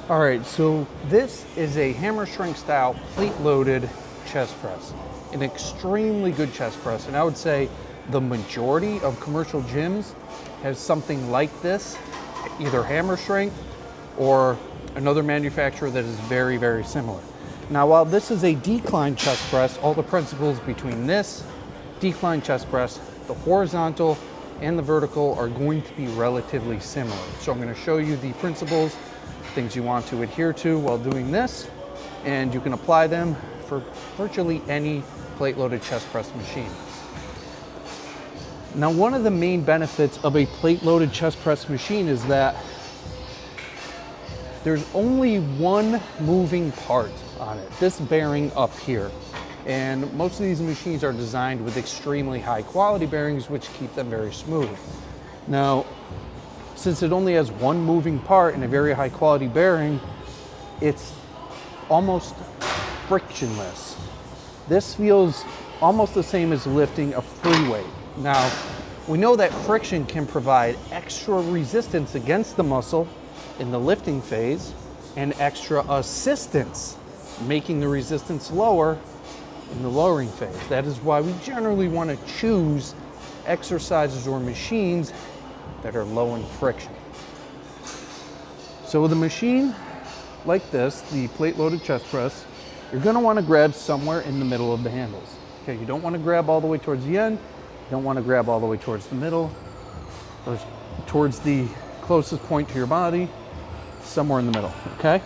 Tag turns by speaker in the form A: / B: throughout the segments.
A: All right, so this is a hammer strength style plate loaded chest press. An extremely good chest press, and I would say the majority of commercial gyms has something like this, either hammer strength or another manufacturer that is very, very similar. Now, while this is a decline chest press, all the principles between this decline chest press, the horizontal and the vertical are going to be relatively similar. So I'm going to show you the principles, things you want to adhere to while doing this, and you can apply them for virtually any plate loaded chest press machine. Now, one of the main benefits of a plate loaded chest press machine is that there's only one moving part on it, this bearing up here. And most of these machines are designed with extremely high quality bearings, which keep them very smooth. Now, since it only has one moving part and a very high quality bearing, it's almost frictionless. This feels almost the same as lifting a free weight. Now, we know that friction can provide extra resistance against the muscle in the lifting phase and extra assistance, making the resistance lower in the lowering phase. That is why we generally want to choose exercises or machines that are low in friction. So with a machine like this, the plate loaded chest press, you're going to want to grab somewhere in the middle of the handles. Okay, you don't want to grab all the way towards the end. You don't want to grab all the way towards the middle or towards the closest point to your body, somewhere in the middle, okay?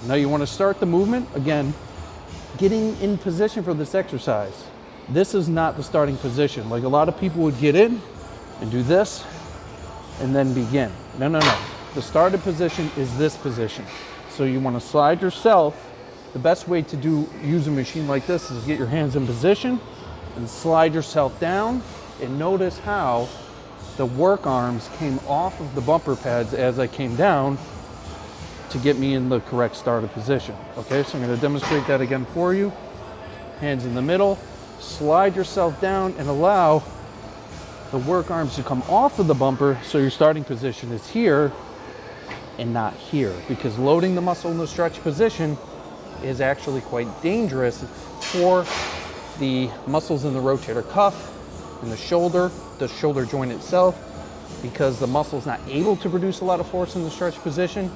A: Now you want to start the movement, again, getting in position for this exercise. This is not the starting position. Like a lot of people would get in and do this and then begin. No, no, no. The starting position is this position. So you want to slide yourself. The best way to use a machine like this is get your hands in position and slide yourself down, and notice how the work arms came off of the bumper pads as I came down to get me in the correct starting position. Okay, so I'm going to demonstrate that again for you. Hands in the middle, slide yourself down and allow the work arms to come off of the bumper so your starting position is here and not here, because loading the muscle in the stretch position is actually quite dangerous for the muscles in the rotator cuff and the shoulder joint itself, because the muscle is not able to produce a lot of force in the stretch position,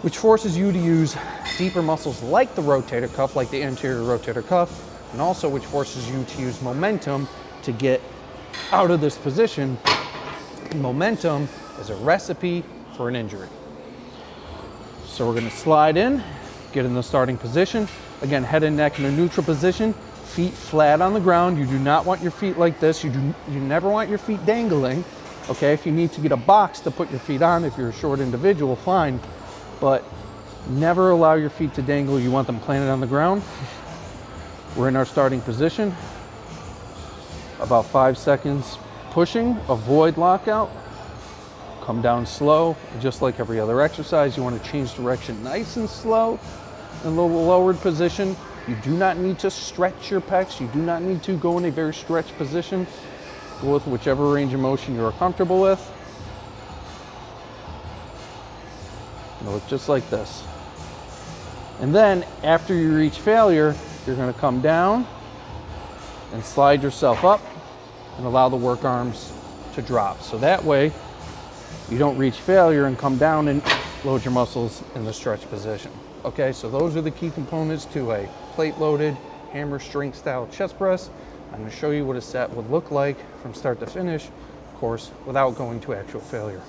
A: which forces you to use deeper muscles like the rotator cuff, like the anterior rotator cuff, and also which forces you to use momentum to get out of this position. Momentum is a recipe for an injury. So we're going to slide in, get in the starting position. Again, head and neck in a neutral position, feet flat on the ground. You do not want your feet like this. You never want your feet dangling. Okay, if you need to get a box to put your feet on, if you're a short individual, fine. But never allow your feet to dangle. You want them planted on the ground. We're in our starting position. About 5 seconds pushing, avoid lockout. Come down slow, just like every other exercise. You want to change direction nice and slow in a little lowered position. You do not need to stretch your pecs. You do not need to go in a very stretched position. Go with whichever range of motion you're comfortable with. It'll look just like this. And then after you reach failure, you're going to come down and slide yourself up and allow the work arms to drop. So that way you don't reach failure and come down and load your muscles in the stretch position. Okay, so those are the key components to a plate loaded hammer strength style chest press. I'm going to show you what a set would look like from start to finish, of course, without going to actual failure.